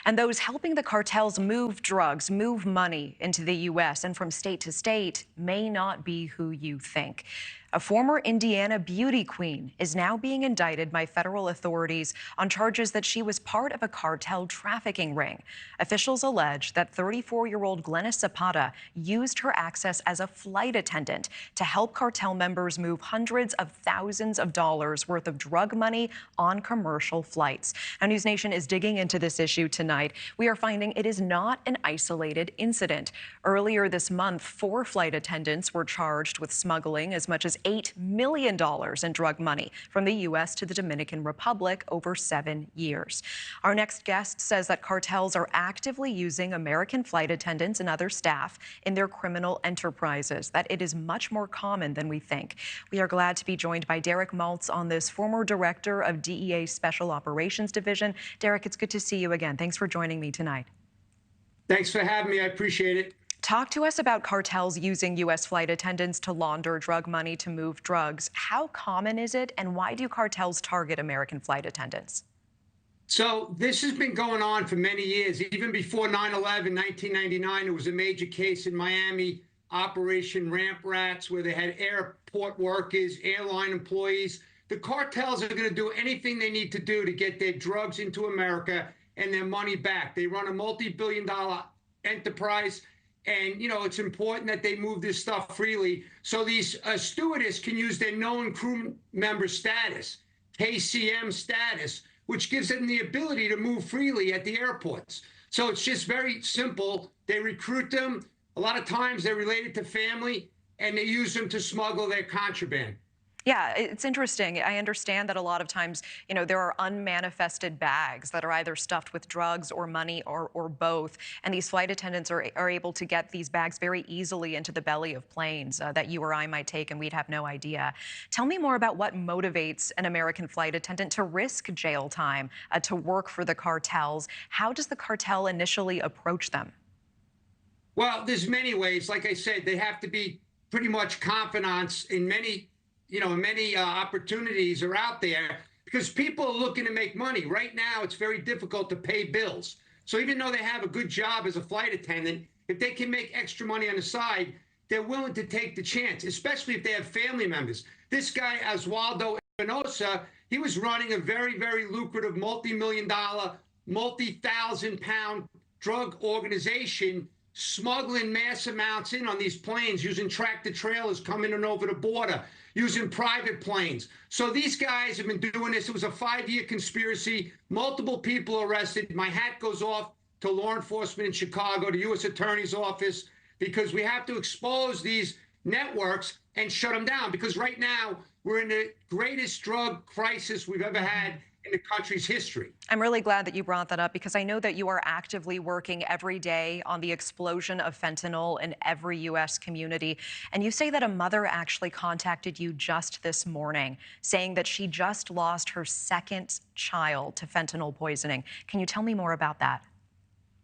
And those helping the cartels move drugs, move money into the U.S. and from state to state may not be who you think. A former Indiana beauty queen is now being indicted by federal authorities on charges that she was part of a cartel trafficking ring. Officials allege that 34-year-old Glennis Zapata used her access as a flight attendant to help cartel members move hundreds of thousands of dollars worth of drug money on commercial flights. Now, NewsNation is digging into this issue tonight. We are finding it is not an isolated incident. Earlier this month, 4 flight attendants were charged with smuggling as much as $8 million in drug money from the U.S. to the Dominican Republic over 7 years. Our next guest says that cartels are actively using American flight attendants and other staff in their criminal enterprises, that it is much more common than we think. We are glad to be joined by Derek Maltz on this, former director of DEA's Special Operations Division. Derek, it's good to see you again. Thanks for joining me tonight. Thanks for having me. I appreciate it. Talk to us about cartels using U.S. flight attendants to launder drug money to move drugs. How common is it, and why do cartels target American flight attendants? So this has been going on for many years. Even before 9/11, 1999, there was a major case in Miami, Operation Ramp Rats, where they had airport workers, airline employees. The cartels are going to do anything they need to do to get their drugs into America and their money back. They run a multi-billion-dollar enterprise. And, you know, it's important that they move this stuff freely. So these stewardess can use their known crew member status, KCM status, which gives them the ability to move freely at the airports. So it's just very simple. They recruit them. A lot of times they're related to family, and they use them to smuggle their contraband. Yeah, it's interesting. I understand that a lot of times, you know, there are unmanifested bags that are either stuffed with drugs or money or both. And these flight attendants are able to get these bags very easily into the belly of planes that you or I might take, and we'd have no idea. Tell me more about what motivates an American flight attendant to risk jail time to work for the cartels. How does the cartel initially approach them? Well, there's many ways. Like I said, they have to be pretty much confidants in many opportunities are out there because people are looking to make money. Right now, it's very difficult to pay bills. So even though they have a good job as a flight attendant, if they can make extra money on the side, they're willing to take the chance, especially if they have family members. This guy, Oswaldo Espinosa, he was running a very, very lucrative multi-million-dollar, multi-thousand-pound drug organization, smuggling mass amounts in on these planes, using tractor trailers coming in over the border, using private planes. So these guys have been doing this. It was a 5-year conspiracy, multiple people arrested. My hat goes off to law enforcement in Chicago, the U.S. Attorney's Office, because we have to expose these networks and shut them down, because right now we're in the greatest drug crisis we've ever had in the country's history. I'm really glad that you brought that up, because I know that you are actively working every day on the explosion of fentanyl in every U.S. community. And you say that a mother actually contacted you just this morning, saying that she just lost her 2nd child to fentanyl poisoning. Can you tell me more about that?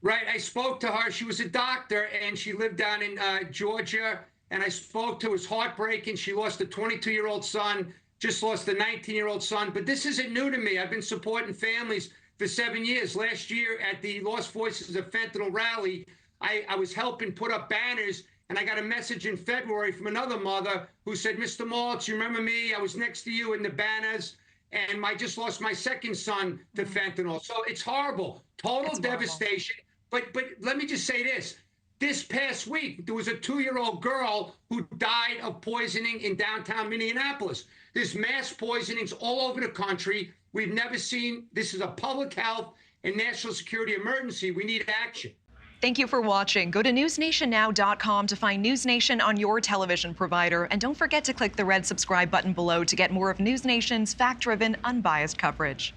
Right. I spoke to her. She was a doctor, and she lived down in Georgia. And I spoke to her. It was heartbreaking. She lost a 22-year-old son, just lost a 19-year-old son. But this isn't new to me. I've been supporting families for 7 years. Last year at the Lost Voices of Fentanyl rally, I was helping put up banners, and I got a message in February from another mother who said, "Mr. Maltz, you remember me? I was next to you in the banners, and I just lost my 2nd son to fentanyl." So it's horrible, total devastation. But let me just say this. This past week, there was a 2-year-old girl who died of poisoning in downtown Minneapolis. There's mass poisonings all over the country. We've never seen. This is a public health and national security emergency. We need action. Thank you for watching. Go to newsnationnow.com to find NewsNation on your television provider. And don't forget to click the red subscribe button below to get more of NewsNation's fact-driven, unbiased coverage.